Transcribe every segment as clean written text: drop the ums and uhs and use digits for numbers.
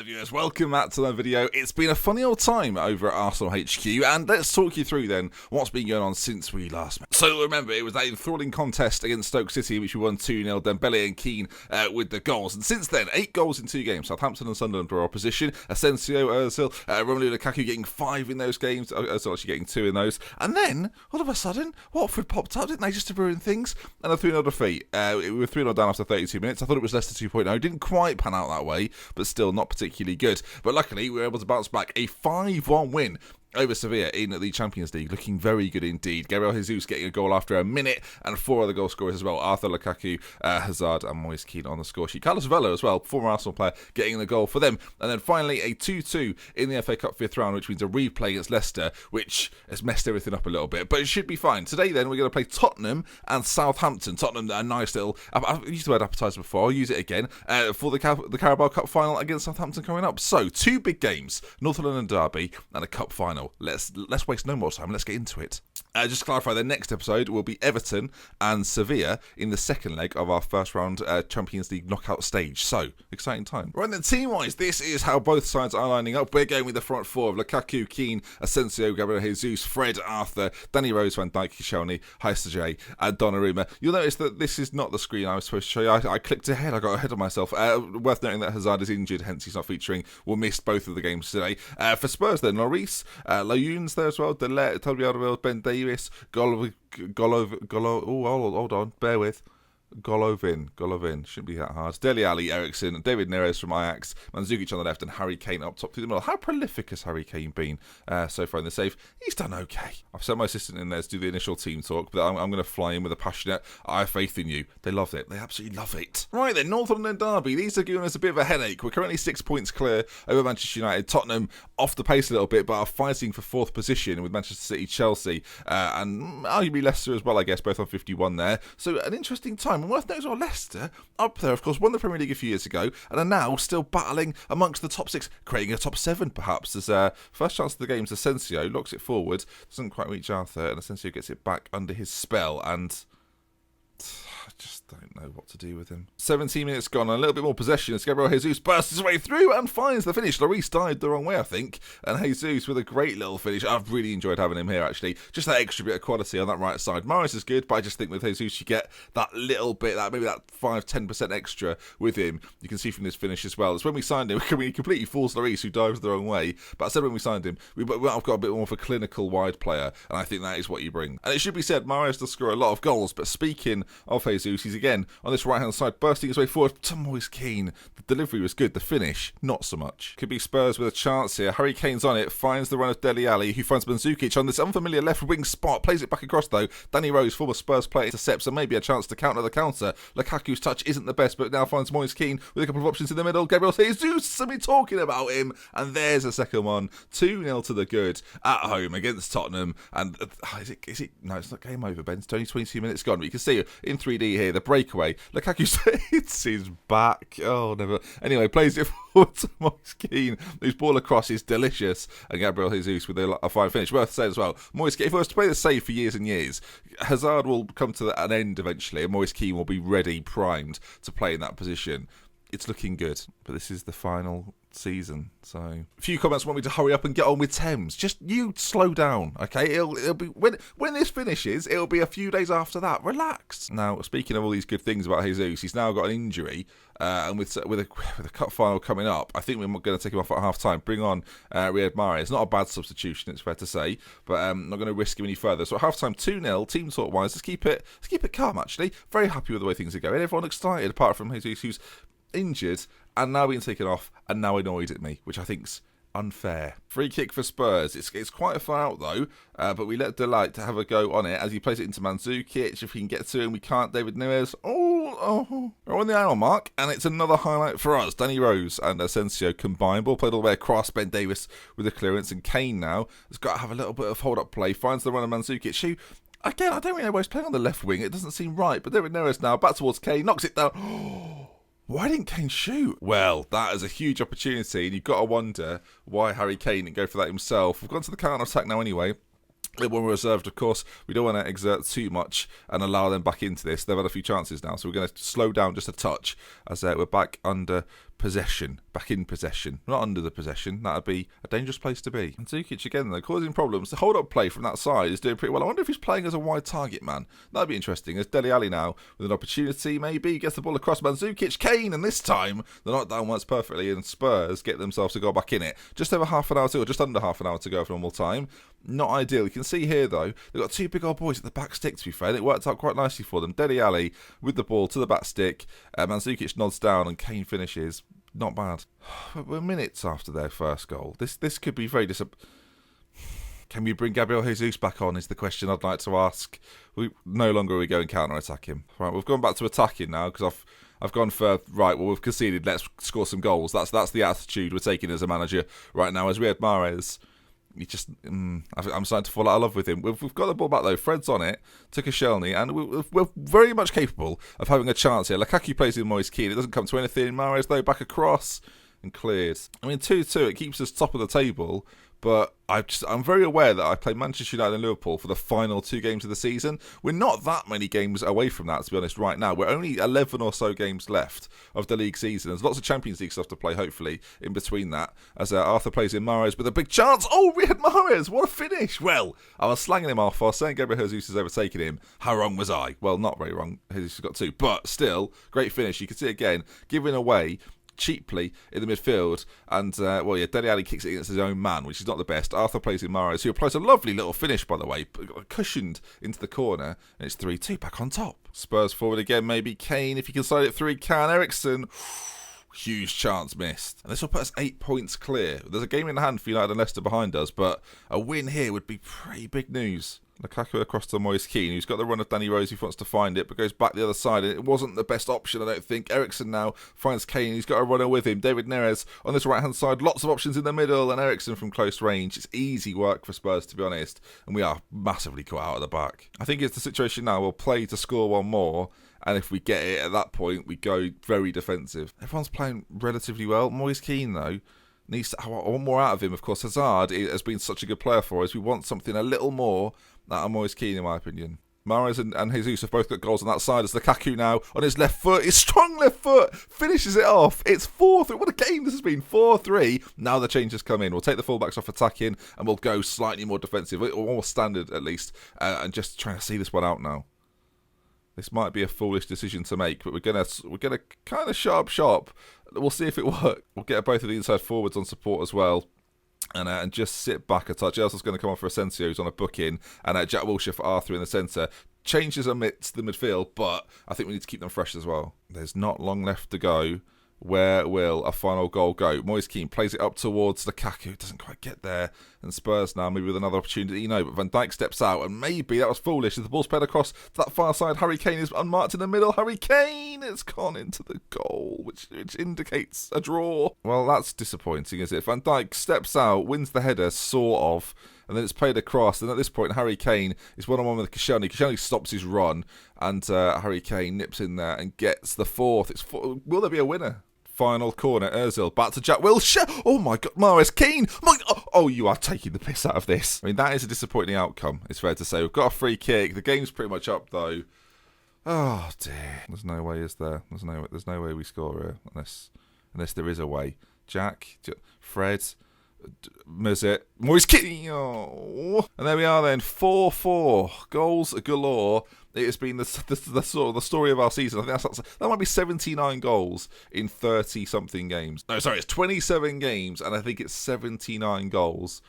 viewers, welcome back to the video. It's been a funny old time over at Arsenal HQ, and let's talk you through then what's been going on since we last met. So remember, it was a enthralling contest against Stoke City, which we won 2-0, Dembele and Keane with the goals. And since then, 8 goals in 2 games. Southampton and Sunderland were opposition. Asensio, Ozil, Romelu Lukaku getting 5 in those games. Ozil actually getting 2 in those. And then, all of a sudden, Watford popped up, didn't they, just to ruin things? And a 3-0 defeat. We were 3-0 down after 32 minutes. I thought it was Leicester 2.0. Didn't quite pan out that way, but still not particularly good. But luckily, we were able to bounce back. A 5-1 win over Sevilla in the Champions League, looking very good indeed. Gabriel Jesus getting a goal after a minute, and 4 other goal scorers as well. Arthur Lukaku, Hazard, and Moise Keane on the score sheet. Carlos Vela as well, former Arsenal player, getting the goal for them. And then finally a 2-2 in the FA Cup 5th round, which means a replay against Leicester, which has messed everything up a little bit, but it should be fine. Today then, we're going to play Tottenham and Southampton. Tottenham, a nice little, I've used the word appetizer before, I'll use it again, for the Karabao Cup final against Southampton coming up. So, 2 big games, North London Derby and a cup final. Let's waste no more time. Let's get into it. Just to clarify, the next episode will be Everton and Sevilla in the second leg of our first round Champions League knockout stage. So, exciting time. Right then, team-wise, this is how both sides are lining up. We're going with the front 4 of Lukaku, Keane, Asensio, Gabriel Jesus, Fred, Arthur, Danny Rose, Van Dijk, Koscielny, Heisterjay, and Donnarumma. You'll notice that this is not the screen I was supposed to show you. I clicked ahead. I got ahead of myself. Worth noting that Hazard is injured, hence he's not featuring. We'll miss both of the games today. For Spurs then, Lloris, Layun's there as well, Delet, Alderweireld, Ben Davis, hold on, bear with. Golovin, shouldn't be that hard. Dele Alli, Ericsson, David Neres from Ajax, Mandzukic on the left, and Harry Kane up top through the middle. How prolific has Harry Kane been so far in the save? He's done okay. I've sent my assistant in there to do the initial team talk, but I'm going to fly in with a passionate, I have faith in you. They love it. They absolutely love it. Right then, North London Derby. These are giving us a bit of a headache. We're currently 6 points clear over Manchester United. Tottenham off the pace a little bit, but are fighting for 4th position with Manchester City, Chelsea, and arguably Leicester as well, I guess, both on 51 there. So an interesting time. And worth noting as well, Leicester up there, of course, won the Premier League a few years ago and are now still battling amongst the top 6, creating a top 7 perhaps. As first chance of the game is Asensio, locks it forward, doesn't quite reach Arthur, and Asensio gets it back under his spell, and I just don't know what to do with him. 17 minutes gone, and a little bit more possession as Gabriel Jesus bursts his way through and finds the finish. Lloris died the wrong way, I think, and Jesus with a great little finish. I've really enjoyed having him here, actually. Just that extra bit of quality on that right side. Mahrez is good, but I just think with Jesus you get that little bit, maybe that 5-10% extra with him. You can see from this finish as well. It's when we signed him, we completely forced Lloris, who dives the wrong way. But I said when we signed him, I've got a bit more of a clinical wide player, and I think that is what you bring. And it should be said, Mahrez does score a lot of goals, but speaking of Jesus, he's again on this right hand side, bursting his way forward to Moise Keane. The delivery was good, the finish not so much. Could be Spurs with a chance here. Harry Kane's on it, finds the run of Dele Alli, who finds Mandzukic on this unfamiliar left wing spot, plays it back across though. Danny Rose, former Spurs player, intercepts and maybe a chance to counter the counter. Lukaku's touch isn't the best, but now finds Moise Keane with a couple of options in the middle. Gabriel Jesus, I've been talking about him, and there's a second one. 2-0 to the good at home against Tottenham. And is it? No, it's not game over, Ben. It's only 22 minutes gone. But you can see in 3D here the breakaway. Lukaku hits his back. Oh, never. Anyway, plays it forward to Moise Keane, whose ball across is delicious, and Gabriel Jesus with a fine finish. Worth saying as well, Moise Keane, if I was to play the save for years and years, Hazard will come to an end eventually, and Moise Keane will be ready, primed to play in that position. It's looking good, but this is the final season, so a few comments want me to hurry up and get on with Thames. Just you slow down, okay? It'll be when this finishes, it'll be a few days after that. Relax. Now, speaking of all these good things about Jesus, he's now got an injury, and with a cup final coming up, I think we're going to take him off at half time. Bring on Riyad Mahrez. Not a bad substitution, it's fair to say, but not going to risk him any further. So at half time, 2-0. Team talk wise, let's keep it calm. Actually, very happy with the way things are going. Everyone excited, apart from Jesus, who's injured and now being taken off and now annoyed at me, which I think's unfair. Free kick for Spurs. It's quite far out though, but we let Delight to have a go on it as he plays it into Mandzukic. If we can get to him, we can't. David Neres. We're on the hour mark, and it's another highlight for us. Danny Rose and Asensio combined. Ball played all the way across. Ben Davis with the clearance, and Kane now has got to have a little bit of hold-up play. Finds the run of Mandzukic, who, again, I don't really know why he's playing on the left wing. It doesn't seem right, but David Neres now back towards Kane, knocks it down. Why didn't Kane shoot? Well, that is a huge opportunity, and you've got to wonder why Harry Kane didn't go for that himself. We've gone to the counter-attack now anyway. When we're reserved, of course, we don't want to exert too much and allow them back into this. They've had a few chances now, so we're going to slow down just a touch as we're back under possession, back in possession, not under the possession. That'd be a dangerous place to be. And Zukic again, though, causing problems. The hold-up play from that side is doing pretty well. I wonder if he's playing as a wide target man. That'd be interesting. There's Dele Alli now with an opportunity, maybe. Gets the ball across Mandzukic, Kane, and this time the knockdown works perfectly, and Spurs get themselves to go back in it. Just over half an hour to go, just under half an hour to go for normal time. Not ideal. You can see here, though, they've got two big old boys at the back stick, to be fair. It worked out quite nicely for them. Dele Alli with the ball to the back stick. Mandzukic nods down, and Kane finishes. Not bad. We're minutes after their first goal. This could be very Can we bring Gabriel Jesus back on is the question I'd like to ask. No longer are we going counter-attack him. Right, we've gone back to attacking now because I've gone for, right, well, we've conceded, let's score some goals. That's the attitude we're taking as a manager right now. As Riyad Mahrez, I'm starting to fall out of love with him. We've got the ball back, though. Fred's on it to Koscielny, and we're very much capable of having a chance here. Lukaku plays in Moise Kean. It doesn't come to anything. Mahrez, though, back across and cleared. I mean, 2-2, it keeps us top of the table. But I'm very aware that I played Manchester United and Liverpool for the final 2 games of the season. We're not that many games away from that, to be honest, right now. We're only 11 or so games left of the league season. There's lots of Champions League stuff to play, hopefully, in between that. As Arthur plays in Mahrez with a big chance. Oh, Riyad Mahrez, what a finish. Well, I was slanging him off. I was saying Gabriel Jesus has overtaken him. How wrong was I? Well, not very wrong. Jesus got 2. But still, great finish. You can see it again, giving away cheaply in the midfield, and Dele Alli kicks it against his own man, which is not the best. Arthur plays in Mahrez, who applies a lovely little finish, by the way, cushioned into the corner, and it's 3-2, back on top. Spurs forward again, maybe Kane, if he can slide it through, can. Eriksen, huge chance missed. And this will put us 8 points clear. There's a game in hand for United and Leicester behind us, but a win here would be pretty big news. Lukaku across to Moise Kean, who's got the run of Danny Rose, who wants to find it, but goes back the other side, and it wasn't the best option, I don't think. Eriksen now finds Kane, he's got a runner with him. David Neres on this right-hand side, lots of options in the middle, and Eriksen from close range. It's easy work for Spurs, to be honest, and we are massively caught out at the back. I think it's the situation now, we'll play to score one more, and if we get it at that point, we go very defensive. Everyone's playing relatively well. Moise Kean, though, needs to, I want more out of him. Of course, Hazard has been such a good player for us. We want something a little more out of Moise Kean, in my opinion. Mahrez and Jesus have both got goals on that side. As Lukaku now on his left foot, his strong left foot, finishes it off. It's 4-3. What a game this has been. 4-3. Now the changes come in. We'll take the fullbacks off attacking, and we'll go slightly more defensive, or more standard at least, and just trying to see this one out now. This might be a foolish decision to make, but we're gonna kind of shop. We'll see if it works. We'll get both of the inside forwards on support as well. And just sit back a touch. Elsa's going to come on for Asensio, who's on a booking, and Jack Wilshere for Arthur in the centre. Changes amidst the midfield, but I think we need to keep them fresh as well. There's not long left to go. Where will a final goal go? Moise Kean plays it up towards Lukaku. Doesn't quite get there. And Spurs now, maybe with another opportunity. But Van Dijk steps out. And maybe that was foolish. As the ball's played across to that far side, Harry Kane is unmarked in the middle. Harry Kane! It's gone into the goal, which indicates a draw. Well, that's disappointing, is it? Van Dijk steps out, wins the header, sort of. And then it's played across. And at this point, Harry Kane is one-on-one with Koscielny. Koscielny stops his run. And Harry Kane nips in there and gets the fourth. Will there be a winner? Final corner, Ozil, back to Jack Wilshere. Oh my God, Mahrez, Keane. Oh, you are taking the piss out of this. I mean, that is a disappointing outcome, it's fair to say. We've got a free kick. The game's pretty much up, though. Oh, dear. There's no way, is there? There's no way we score here, unless there is a way. Jack, Fred, Mesut, Moise Kean. Oh. And there we are then, 4-4. Goals galore. It has been the sort of the story of our season. I think that might be 79 goals in 30-something games. No, sorry, it's 27 games, and I think it's 79 goals.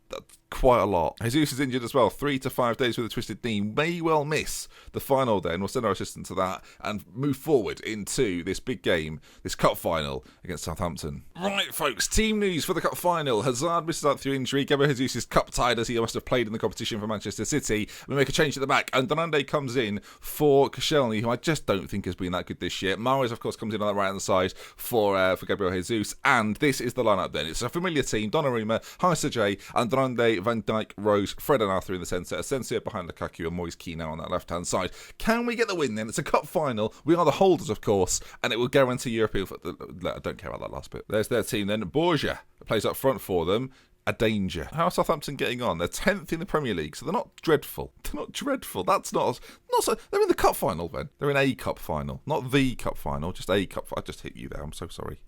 That's quite a lot. Jesus is injured as well. 3 to 5 days with a twisted knee. May well miss the final then. We'll send our assistant to that and move forward into this big game, this cup final against Southampton. Right, folks, team news for the cup final. Hazard misses out through injury. Gabriel Jesus is cup-tied as he must have played in the competition for Manchester City. We make a change at the back, and Donande comes in for Koscielny, who I just don't think has been that good this year. Mahrez, of course, comes in on the right-hand side for Gabriel Jesus, and this is the lineup then. It's a familiar team. Donnarumma, Haisa, and Donande, Van Dijk, Rose, Fred and Arthur in the centre, Asensio behind Lukaku and Moise Kean now on that left-hand side. Can we get the win then? It's a cup final. We are the holders, of course, and it will guarantee European football. I don't care about that last bit. There's their team then. Borja plays up front for them. A danger. How are Southampton getting on? They're 10th in the Premier League, so they're not dreadful. That's not so. They're in the cup final then. They're in a cup final, not the cup final, just a cup. I just hit you there. I'm so sorry.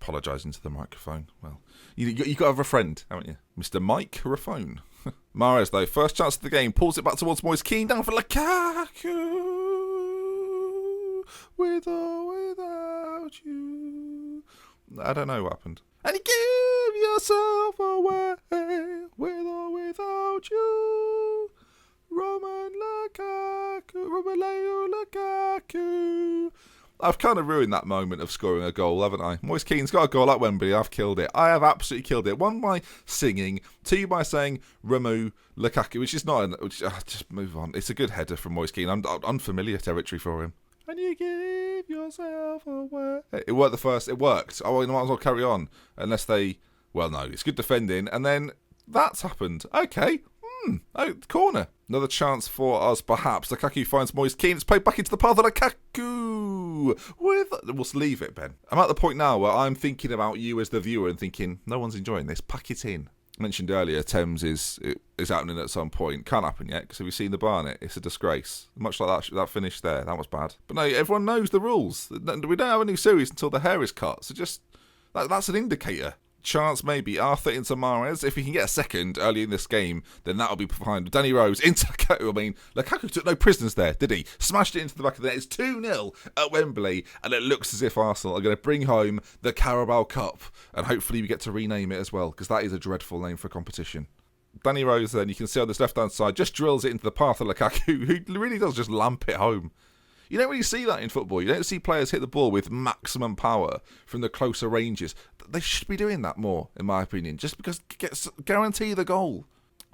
apologising to the microphone. Well, you got to have a friend, haven't you? Mr. Microphone. Mahrez, though, first chance of the game, pulls it back towards Moise Kean, down for Lukaku. With or without you. I don't know what happened. And you give yourself away, with or without you. Romelu Lukaku. I've kind of ruined that moment of scoring a goal, haven't I? Moise Kean's got a goal at Wembley. I've killed it. I have absolutely killed it. One by singing, two by saying Romelu Lukaku, which is not. Just move on. It's a good header from Moise Kean. I'm unfamiliar territory for him. And you give yourself away. It worked the first. It worked. I might as well carry on, unless they. Well, no, it's good defending, and then that's happened. Okay. Oh, corner. Another chance for us, perhaps. Lukaku finds Moise Kean. It's played back into the path of Lukaku. We'll leave it, Ben. I'm at the point now where I'm thinking about you as the viewer and thinking, no one's enjoying this. Pack it in. I mentioned earlier, Thames is happening at some point. Can't happen yet, because have you seen the Barnet? It's a disgrace. Much like that finish there. That was bad. But no, everyone knows the rules. We don't have a new series until the hair is cut. So just, that's an indicator. Chance maybe. Arthur into Mahrez. If he can get a second early in this game, then that'll be fine. Danny Rose into Lukaku. I mean, Lukaku took no prisoners there, did he? Smashed it into the back of the net. It's 2-0 at Wembley, and it looks as if Arsenal are going to bring home the Karabao Cup, and hopefully we get to rename it as well, because that is a dreadful name for a competition. Danny Rose, then, you can see on this left-hand side, just drills it into the path of Lukaku, who really does just lamp it home. You don't really see that in football. You don't see players hit the ball with maximum power from the closer ranges. They should be doing that more, in my opinion, just because guarantee the goal.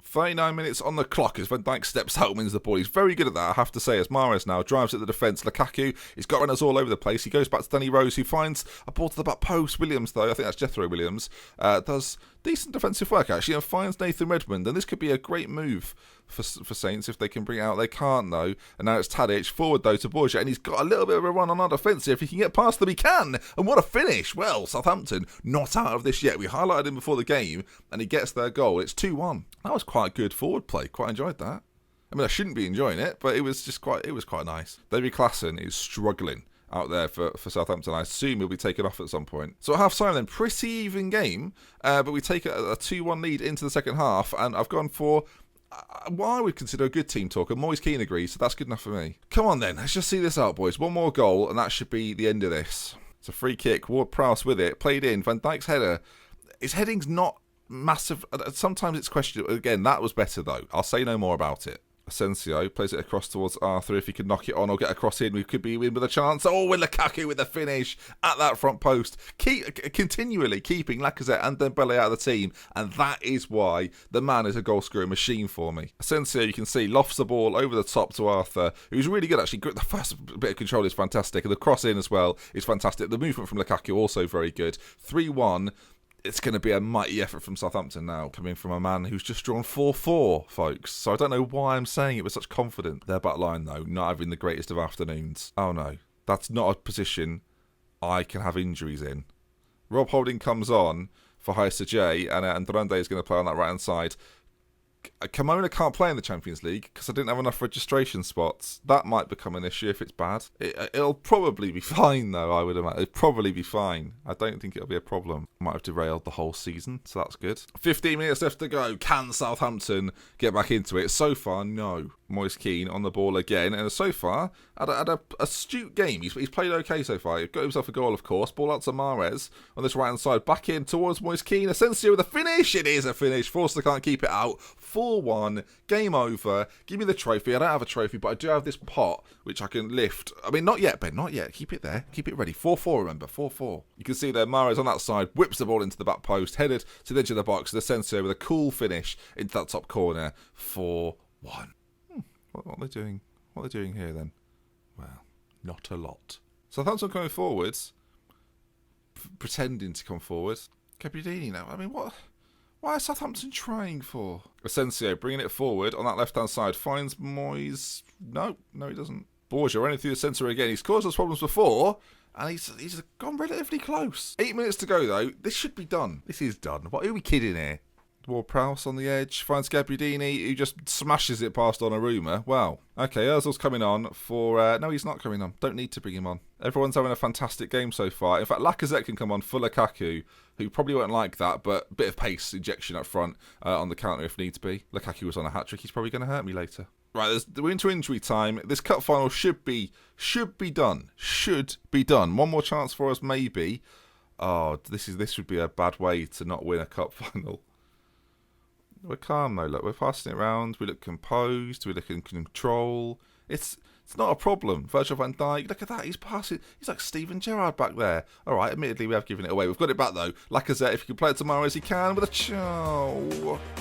39 minutes on the clock as Van Dijk steps out and wins the ball. He's very good at that, I have to say, as Mahrez now drives at the defence. Lukaku, he's got runners all over the place. He goes back to Danny Rose, who finds a ball to the back post. Williams, though, I think that's Jethro Williams, does decent defensive work, actually, and finds Nathan Redmond. And this could be a great move for Saints if they can bring it out. They can't, though. And now it's Tadic, forward, though, to Borja, and he's got a little bit of a run on our defence. If he can get past them, he can. And what a finish. Well, Southampton, not out of this yet. We highlighted him before the game, and he gets their goal. It's 2-1. That was quite good forward play. Quite enjoyed that. I mean, I shouldn't be enjoying it, but it was quite nice. David Klaassen is struggling out there for Southampton. I assume he'll be taken off at some point. So at half-time then, pretty even game, but we take a 2-1 lead into the second half, and I've gone for what I would consider a good team talk, and Moise Kean agrees, so that's good enough for me. Come on then, let's just see this out, boys. One more goal, and that should be the end of this. It's a free kick, Ward-Prowse with it, played in, Van Dijk's header. His heading's not massive, sometimes it's questionable. Again, that was better though. I'll say no more about it. Asensio plays it across towards Arthur. If he could knock it on or get a cross in, we could be in with a chance. Oh, with Lukaku with the finish at that front post. Continually keeping Lacazette and Dembele out of the team, and that is why the man is a goal-scoring machine for me. Asensio, you can see, lofts the ball over the top to Arthur, who's really good actually. The first bit of control is fantastic, and the cross in as well is fantastic. The movement from Lukaku also very good. 3-1. It's going to be a mighty effort from Southampton now, coming from a man who's just drawn 4-4, folks. So I don't know why I'm saying it with such confidence. Their back line, though, not having the greatest of afternoons. Oh, no. That's not a position I can have injuries in. Rob Holding comes on for Heisa J, and Durande is going to play on that right-hand side. Kimona can't play in the Champions League because I didn't have enough registration spots. That might become an issue if it's bad. It'll probably be fine, though, I would imagine. It'll probably be fine. I don't think it'll be a problem. Might have derailed the whole season, so that's good. 15 minutes left to go. Can Southampton get back into it? So far, no. Moise Kean on the ball again, and so far, had a astute game. He's played okay so far. He got himself a goal, of course. Ball out to Mahrez on this right-hand side. Back in towards Moise Kean. Asensio with a finish. It is a finish. Forster can't keep it out. 4-1. Game over. Give me the trophy. I don't have a trophy, but I do have this pot, which I can lift. I mean, not yet, Ben. Not yet. Keep it there. Keep it ready. 4-4, remember. 4-4. You can see there, Mahrez on that side. Whips the ball into the back post. Headed to the edge of the box. And Asensio with a cool finish into that top corner. 4-1. What are they doing? What are they doing here then? Well, not a lot. Southampton coming forwards, pretending to come forward. Capudini now. I mean, what? Why is Southampton trying for? Asensio bringing it forward on that left-hand side. Finds Moyes. No, he doesn't. Borja running through the centre again. He's caused us problems before, and he's gone relatively close. 8 minutes to go, though. This should be done. This is done. What, who are we kidding here? Ward-Prowse on the edge. Finds Gabbiadini, who just smashes it past Donnarumma. Wow. Okay, Ozil's coming on for... no, he's not coming on. Don't need to bring him on. Everyone's having a fantastic game so far. In fact, Lacazette can come on for Lukaku, who probably won't like that, but a bit of pace injection up front on the counter if needs be. Lukaku was on a hat-trick. He's probably going to hurt me later. Right, we're into injury time. This cup final should be done. Should be done. One more chance for us, maybe. Oh, this would be a bad way to not win a cup final. We're calm though, look, we're passing it around, we look composed, we look in control. It's not a problem. Virgil van Dijk, look at that, he's passing, he's like Steven Gerrard back there. Alright, admittedly we have given it away. We've got it back though. Lacazette, if he can play it tomorrow as he can, with a chow.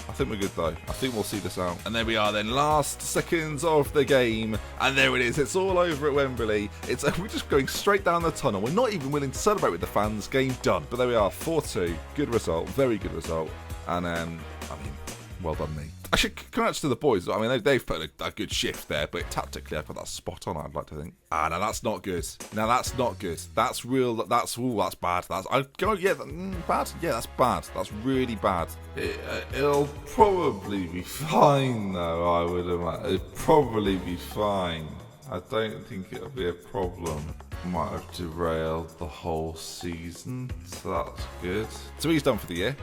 I think we're good though. I think we'll see this out. And there we are then, last seconds of the game. And there it is, it's all over at Wembley. We're just going straight down the tunnel. We're not even willing to celebrate with the fans. Game done. But there we are, 4-2. Good result, very good result. And I mean, well done me. I should congrats to the boys. I mean, they've put a good shift there, but tactically I've got that spot on, I'd like to think. No, that's not good. No, that's not good. That's real. That's bad. Bad. Yeah, that's bad. That's really bad. It'll probably be fine, though, I would imagine. It'll probably be fine. I don't think it'll be a problem. Might have derailed the whole season, so that's good. So he's done for the year.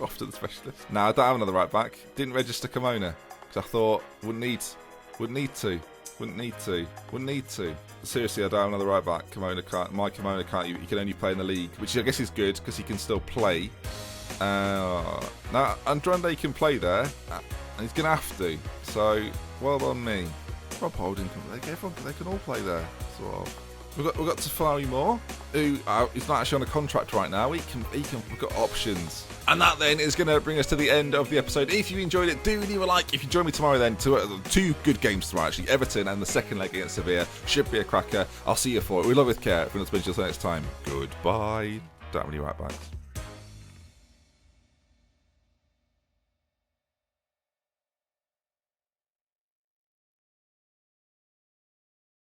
Off to the specialist. No, I don't have another right back. Didn't register Kimona because I thought wouldn't need to. Seriously, I don't have another right back. My Kimona can't. He can only play in the league, which I guess is good because he can still play. Now Andrade can play there, and he's gonna have to. So well done me. Rob Holding they can all play there. So We've got Tafari Moore, who is not actually on a contract right now. We've got options. And that then is going to bring us to the end of the episode. If you enjoyed it, do leave a like. If you join me tomorrow then, two good games tomorrow actually. Everton and the second leg against Sevilla. Should be a cracker. I'll see you for it. We love with care. If we're not to mention next time. Goodbye. Don't have any right backs.